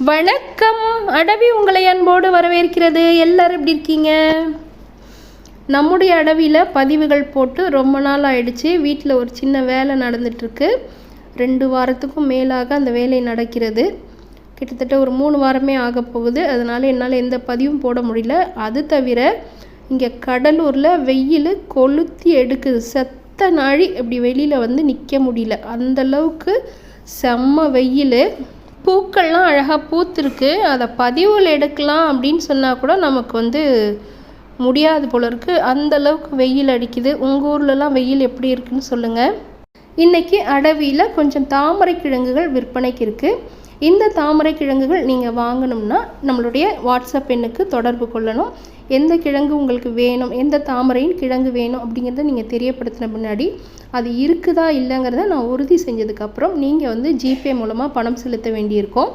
வணக்கம். அடவி உங்களை அன்போடு வரவேற்கிறது. எல்லாரும் எப்படி இருக்கீங்க? நம்முடைய அடவியில் பதிவுகள் போட்டு ரொம்ப நாள் ஆயிடுச்சு. வீட்டில் ஒரு சின்ன வேலை நடந்துட்டுருக்கு. 2 வாரத்துக்கும் மேலாக அந்த வேலை நடக்கிறது. கிட்டத்தட்ட ஒரு 3 வாரமே ஆக போகுது. அதனால் என்னால் எந்த பதிவும் போட முடியல. அது தவிர இங்கே கடலூரில் வெயில் கொளுத்தி எடுக்குது. செத்த நாழி அப்படி வெளியில் வந்து நிற்க முடியல. அந்தளவுக்கு செம்ம வெயில். பூக்கள்லாம் அழகாக பூத்துருக்கு. அதை பதிவுகள் எடுக்கலாம் அப்படின்னு சொன்னால் கூட நமக்கு வந்து முடியாது போல இருக்குது. அந்தளவுக்கு வெயில் அடிக்குது. உங்கள் ஊர்லலாம் வெயில் எப்படி இருக்குன்னு சொல்லுங்கள். இன்றைக்கி அடவியில் கொஞ்சம் தாமரை கிழங்குகள் விற்பனைக்கு இருக்குது. இந்த தாமரை கிழங்குகள் நீங்கள் வாங்கணும்னா நம்மளுடைய வாட்ஸ்அப் எண்ணுக்கு தொடர்பு கொள்ளணும். எந்த கிழங்கு உங்களுக்கு வேணும், எந்த தாமரையின் கிழங்கு வேணும் அப்படிங்கிறத நீங்கள் தெரியப்படுத்தின பின்னாடி அது இருக்குதா இல்லைங்கிறத நான் உறுதி செஞ்சதுக்கப்புறம் நீங்கள் வந்து ஜிபே மூலமாக பணம் செலுத்த வேண்டியிருக்கும்.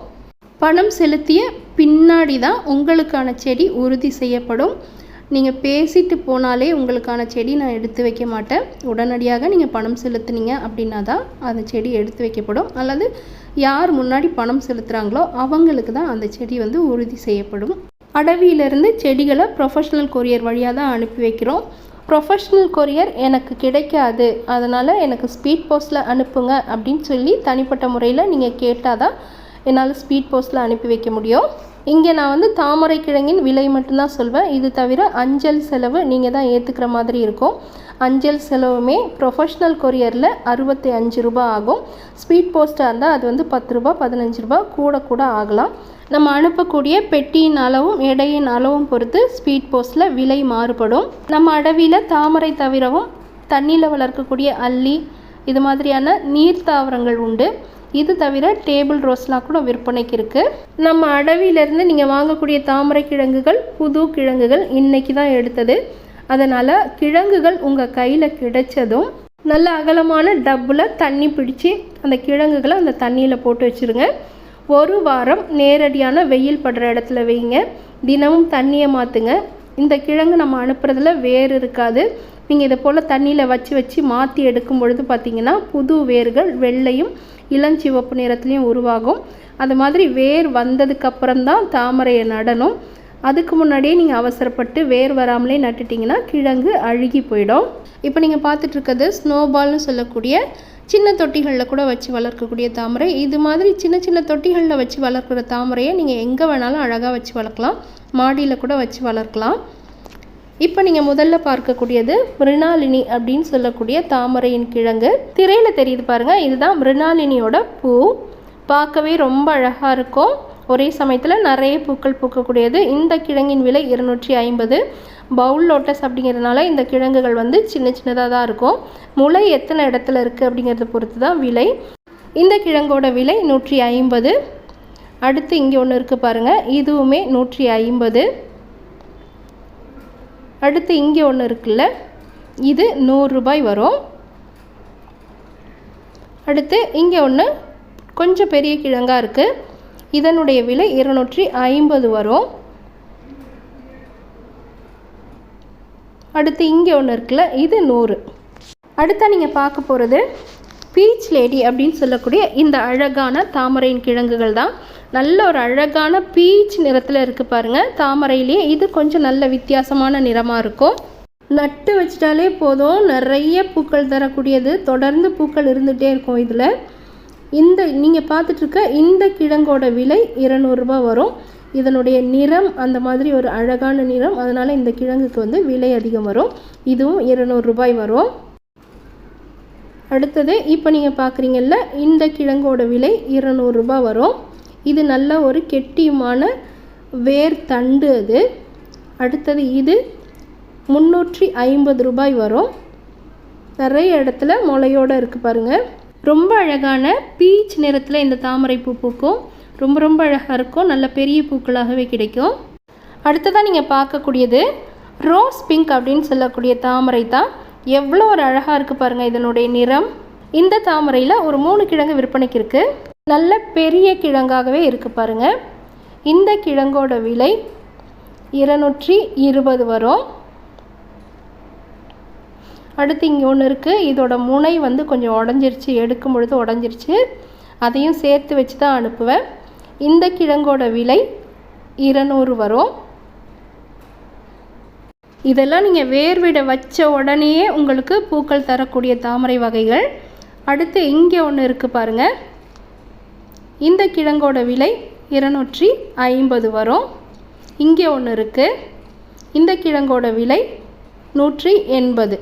பணம் செலுத்திய பின்னாடி தான் உங்களுக்கான செடி உறுதி செய்யப்படும். நீங்கள் பேசிட்டு போனாலே உங்களுக்கான செடி நான் எடுத்து வைக்க மாட்டேன். உடனடியாக நீங்கள் பணம் செலுத்துனீங்க அப்படின்னா தான் அந்த செடி எடுத்து வைக்கப்படும். அல்லது யார் முன்னாடி பணம் செலுத்துகிறாங்களோ அவங்களுக்கு தான் அந்த செடி வந்து உறுதி செய்யப்படும். அடவியிலேருந்து செடிகளை ப்ரொஃபஷ்னல் கொரியர் வழியாக தான் அனுப்பி வைக்கிறோம். ப்ரொஃபஷ்னல் கொரியர் எனக்கு கிடைக்காது, அதனால் எனக்கு ஸ்பீட் போஸ்ட்டில் அனுப்புங்க அப்படின்னு சொல்லி தனிப்பட்ட முறையில் நீங்கள் கேட்டால் தான் என்னால் ஸ்பீட் போஸ்ட்டில் அனுப்பி வைக்க முடியும். இங்கே நான் வந்து தாமரை கிழங்கின் விலை மட்டும்தான் சொல்வேன். இது தவிர அஞ்சல் செலவு நீங்கள் தான் ஏற்றுக்கிற மாதிரி இருக்கும். அஞ்சல் செலவுமே ப்ரொஃபஷ்னல் கொரியரில் 65 ரூபா ஆகும். ஸ்பீட் போஸ்ட்டாக இருந்தால் அது வந்து 10 ரூபா 15 ரூபா கூட ஆகலாம். நம்ம அனுப்பக்கூடிய பெட்டியின் அளவும் எடையின் அளவும் பொறுத்து ஸ்பீட் போஸ்ட்டில் விலை மாறுபடும். நம்ம அடவியில் தாமரை தவிரவும் தண்ணியில் வளர்க்கக்கூடிய அல்லி இது மாதிரியான நீர் தாவரங்கள் உண்டு. இது தவிர டேபிள் ரோஸ்லாம் கூட விற்பனைக்கு இருக்குது. நம்ம அடவியிலேருந்து நீங்கள் வாங்கக்கூடிய தாமரை கிழங்குகள் புது கிழங்குகள் இன்றைக்கி தான் எடுத்தது. அதனால் கிழங்குகள் உங்கள் கையில் கிடைச்சதும் நல்ல அகலமான டப்பில் தண்ணி பிடிச்சி அந்த கிழங்குகளை அந்த தண்ணியில் போட்டு வச்சுருங்க. 1 வாரம் நேரடியான வெயில் படுற இடத்துல வைங்க. தினமும் தண்ணியை மாற்றுங்க. இந்த கிழங்கு நம்ம அனுப்புறதுல வேர் இருக்காது. நீங்கள் இதை போல் தண்ணியில் வச்சு மாற்றி எடுக்கும் பொழுது பார்த்திங்கன்னா புது வேர்கள் வெள்ளையும் இளஞ்சிவப்பு நிறத்துலையும் உருவாகும். அது மாதிரி வேர் வந்ததுக்கப்புறம் தான் தாமரையை நடணும். அதுக்கு முன்னாடியே நீங்கள் அவசரப்பட்டு வேர் வராமலே நட்டுட்டிங்கன்னா கிழங்கு அழுகி போயிடும். இப்போ நீங்கள் பார்த்துட்ருக்கிறது ஸ்னோபால்னு சொல்லக்கூடிய சின்ன தொட்டிகளில் கூட வச்சு வளர்க்கக்கூடிய தாமரை. இது மாதிரி சின்ன தொட்டிகளில் வச்சு வளர்க்குற தாமரையை நீங்கள் எங்கே வேணாலும் அழகாக வச்சு வளர்க்கலாம். மாடியில் கூட வச்சு வளர்க்கலாம். இப்போ நீங்கள் முதல்ல பார்க்கக்கூடியது மிருணாலினி அப்படின்னு சொல்லக்கூடிய தாமரையின் கிழங்கு. திரையில் தெரியுது பாருங்கள், இதுதான் மிருணாலினியோட பூ. பார்க்கவே ரொம்ப அழகாக இருக்கும். ஒரே சமயத்தில் நிறைய பூக்கள் பூக்கக்கூடியது. இந்த கிழங்கின் விலை 250. பவுல் லோட்டஸ் அப்படிங்கிறதுனால இந்த கிழங்குகள் வந்து சின்னதாக தான் இருக்கும். முளை எத்தனை இடத்துல இருக்குது அப்படிங்கிறத பொறுத்து தான் விலை. இந்த கிழங்கோட விலை 150. அடுத்து இங்கே ஒன்று இருக்குது பாருங்கள், இதுவுமே 150. அடுத்து இங்கே ஒன்று இருக்குல்ல, இது 100 ரூபாய் வரும். அடுத்து இங்கே ஒன்று கொஞ்சம் பெரிய கிழங்காக இருக்குது. இதனுடைய விலை 250 வரும். அடுத்து இங்கே ஒன்று இருக்குல்ல, இது 100. அடுத்தா நீங்கள் பார்க்க போகிறது பீச் லேடி அப்படின்னு சொல்லக்கூடிய இந்த அழகான தாமரையின் கிழங்குகள் தான். நல்ல ஒரு அழகான பீச் நிறத்தில் இருக்குது பாருங்கள். தாமரையிலேயே இது கொஞ்சம் நல்ல வித்தியாசமான நிறமாக இருக்கும். நட்டு வச்சிட்டாலே போதும், நிறைய பூக்கள் தரக்கூடியது. தொடர்ந்து பூக்கள் இருந்துகிட்டே இருக்கும். இதில் இந்த நீங்கள் பார்த்துட்ருக்க இந்த கிழங்கோட விலை 200 ரூபா வரும். இதனுடைய நிறம் அந்த மாதிரி ஒரு அழகான நிறம், அதனால் இந்த கிழங்குக்கு வந்து விலை அதிகம் வரும். இதுவும் 200 ரூபாய் வரும். அடுத்தது இப்போ நீங்கள் பார்க்குறீங்கல்ல, இந்த கிழங்கோட விலை 200 ரூபா வரும். இது நல்ல ஒரு கெட்டியுமான வேர் தண்டு அது. அடுத்தது இது 350 ரூபாய் வரும். நிறைய இடத்துல முளையோடு இருக்குது பாருங்கள். ரொம்ப அழகான பீச் நிறத்தில் இந்த தாமரை பூ பூக்கும். ரொம்ப அழகாக இருக்கும். நல்ல பெரிய பூக்களாகவே கிடைக்கும். அடுத்ததாக நீங்கள் பார்க்கக்கூடியது ரோஸ் பிங்க் அப்படின்னு சொல்லக்கூடிய தாமரை தான். எவ்வளோ ஒரு அழகாக இருக்குது பாருங்கள் இதனுடைய நிறம். இந்த தாமரையில் ஒரு 3 கிழங்கு விற்பனைக்கு இருக்குது. நல்ல பெரிய கிழங்காகவே இருக்குது பாருங்கள். இந்த கிழங்கோட விலை 220 வரும். அடுத்து இங்கே ஒன்று இருக்குது. இதோட முனை வந்து கொஞ்சம் உடஞ்சிருச்சு, எடுக்கும் பொழுது உடஞ்சிருச்சு. அதையும் சேர்த்து வச்சு தான் அனுப்புவேன். இந்த கிழங்கோட விலை 200 வரும். இதெல்லாம் நீங்கள் வேர்விட வச்ச உடனேயே உங்களுக்கு பூக்கள் தரக்கூடிய தாமரை வகைகள். அடுத்து இங்கே ஒன்று இருக்குது பாருங்கள். இந்த கிழங்கோட விலை 250 வரும். இங்கே ஒன்று இருக்குது. இந்த கிழங்கோட விலை 180.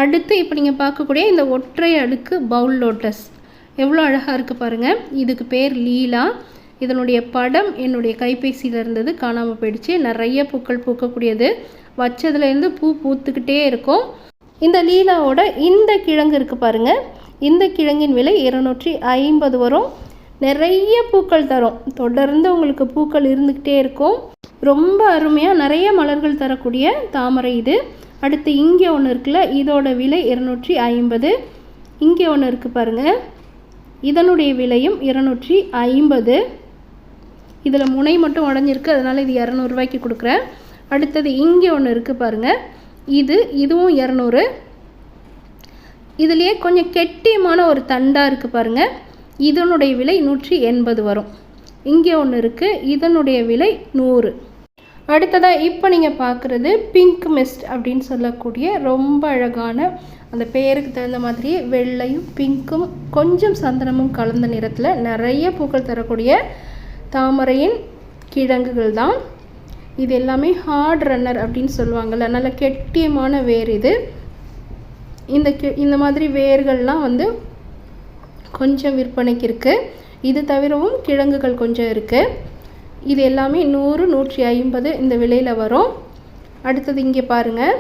அடுத்து இப்போ நீங்கள் பார்க்கக்கூடிய இந்த ஒற்றை அடுக்கு பவுல் லோட்டஸ் எவ்வளோ அழகாக இருக்குது பாருங்கள். இதுக்கு பேர் லீலா. இதனுடைய படம் என்னுடைய கைபேசியில் இருந்தது, காணாமல் போயிடுச்சு. நிறைய பூக்கள் பூக்கக்கூடியது, வச்சதுலேருந்து பூ பூத்துக்கிட்டே இருக்கும். இந்த லீலாவோட இந்த கிழங்கு இருக்குது பாருங்கள். இந்த கிழங்கின் விலை 250 வரும். நிறைய பூக்கள் தரும், தொடர்ந்து உங்களுக்கு பூக்கள் இருந்துக்கிட்டே இருக்கும். ரொம்ப அருமையாக நிறைய மலர்கள் தரக்கூடிய தாமரை இது. அடுத்து இங்கே ஒன்று இருக்குல்ல, இதோட விலை 250. இங்கே ஒன்று இருக்குது பாருங்கள், இதனுடைய விலையும் 250. இதில் முனை மட்டும் உடஞ்சிருக்கு, அதனால் இது 200 ரூபாய்க்கு கொடுக்குறேன். அடுத்தது இங்கே ஒன்று இருக்குது பாருங்கள், இதுவும் 200. இதுலேயே கொஞ்சம் கெட்டியமான ஒரு தண்டாக இருக்குது பாருங்கள், இதனுடைய விலை 180 வரும். இங்கே ஒன்று இருக்குது, இதனுடைய விலை 100. அடுத்ததாக இப்போ நீங்கள் பார்க்குறது பிங்க் மிஸ்ட் அப்படின்னு சொல்லக்கூடிய ரொம்ப அழகான, அந்த பெயருக்கு தகுந்த மாதிரியே வெள்ளையும் பிங்க்கும் கொஞ்சம் சந்தனமும் கலந்த நிறத்தில் நிறைய பூக்கள் தரக்கூடிய தாமரையின் கிழங்குகள் தான் இது. எல்லாமே ஹார்ட் ரன்னர் அப்படின்னு சொல்லுவாங்கள்ல, நல்ல கெட்டியமான வேர் இது. இந்த மாதிரி வேர்கள்லாம் வந்து கொஞ்சம் விற்பனைக்கு இருக்குது. இது தவிரவும் கிழங்குகள் கொஞ்சம் இருக்குது. இது எல்லாமே 100, 150 இந்த விலையில் வரும். அடுத்தது இங்கே பாருங்கள்,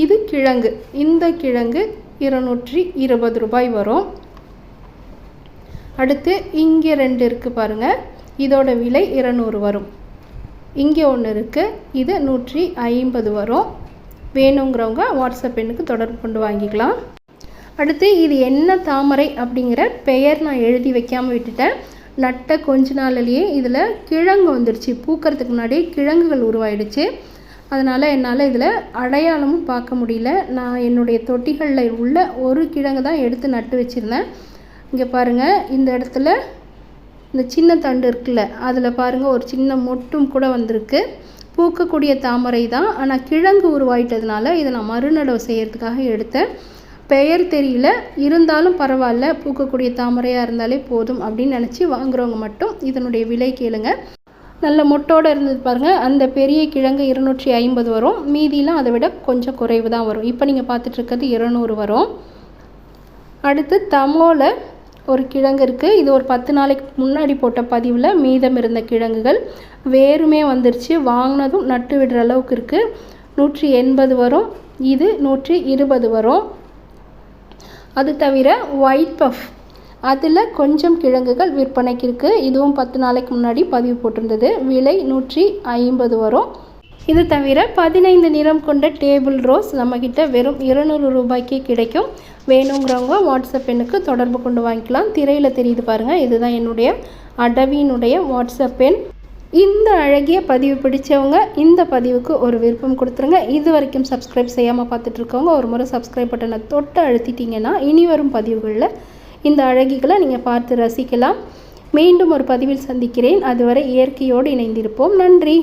இது கிழங்கு. இந்த கிழங்கு 220 ரூபாய் வரும். அடுத்து இங்கே 2 இருக்குது பாருங்கள், இதோட விலை 200 வரும். இங்கே ஒன்று இருக்குது, இது 150 வரும். வேணுங்கிறவங்க வாட்ஸ்அப் எண்ணுக்கு தொடர்பு கொண்டு வாங்கிக்கலாம். அடுத்து இது என்ன தாமரை அப்படிங்கிற பெயர் நான் எழுதி வைக்காமல் விட்டுட்டேன். நட்ட கொஞ்ச நாளிலேயே இதில் கிழங்கு வந்துடுச்சு, பூக்கிறதுக்கு முன்னாடியே கிழங்குகள் உருவாயிடுச்சு. அதனால் என்னால் இதில் அடையாளமும் பார்க்க முடியல. நான் என்னுடைய தொட்டிகளில் உள்ள ஒரு கிழங்கு தான் எடுத்து நட்டு வச்சுருந்தேன். இங்கே பாருங்கள், இந்த இடத்துல இந்த சின்ன தண்டு இருக்குல்ல, அதில் பாருங்கள் ஒரு சின்ன மொட்டும் கூட வந்திருக்கு. பூக்கக்கூடிய தாமரை தான், ஆனால் கிழங்கு உருவாயிட்டதுனால இதை நான் மறுநடவு செய்கிறதுக்காக எடுத்தேன். பெயர் தெரியல, இருந்தாலும் பரவாயில்ல, பூக்கக்கூடிய தாமரையாக இருந்தாலே போதும் அப்படின்னு நினச்சி வாங்குறவங்க மட்டும் இதனுடைய விலை கேளுங்க. நல்ல மொட்டோடு இருந்தது பாருங்கள், அந்த பெரிய கிழங்கு 250 வரும். மீதிலாம் அதை விட கொஞ்சம் குறைவு தான் வரும். இப்போ நீங்கள் பார்த்துட்ருக்கிறது 200 வரும். அடுத்து தமோவில் ஒரு கிழங்கு இருக்குது. இது ஒரு 10 நாளைக்கு முன்னாடி போட்ட பதிவில் மீதம் இருந்த கிழங்குகள் வேறுமே வந்துருச்சு. வாங்கினதும் நட்டு விடுற அளவுக்கு இருக்குது. 180 வரும். இது 120 வரும். அது தவிர ஒயிட் பஃப், அதில் கொஞ்சம் கிழங்குகள் விற்பனைக்கு இருக்குது. இதுவும் 10 நாளைக்கு முன்னாடி பதிவு போட்டிருந்தது. விலை 150 வரும். இது தவிர 15 நிறம் கொண்ட டேபிள் ரோஸ் நம்மக்கிட்ட வெறும் 200 ரூபாய்க்கே கிடைக்கும். வேணுங்கிறவங்க வாட்ஸ்அப் எண்ணுக்கு தொடர்பு கொண்டு வாங்கிக்கலாம். திரையில் தெரியுது பாருங்கள், இதுதான் என்னுடைய அடவியினுடைய வாட்ஸ்அப் எண். இந்த அழகிய பதிவு பிடிச்சவங்க இந்த பதிவுக்கு ஒரு விருப்பம் கொடுத்துருங்க. இது வரைக்கும் சப்ஸ்கிரைப் செய்யாமல் பார்த்துட்ருக்கவங்க ஒரு முறை சப்ஸ்கிரைப் பட்டனை தொட்டு அழுத்திட்டிங்கன்னா இனி வரும் பதிவுகளில் இந்த அழகிகளை நீங்கள் பார்த்து ரசிக்கலாம். மீண்டும் ஒரு பதிவில் சந்திக்கிறேன். அதுவரை இயற்கையோடு இணைந்திருப்போம். நன்றி.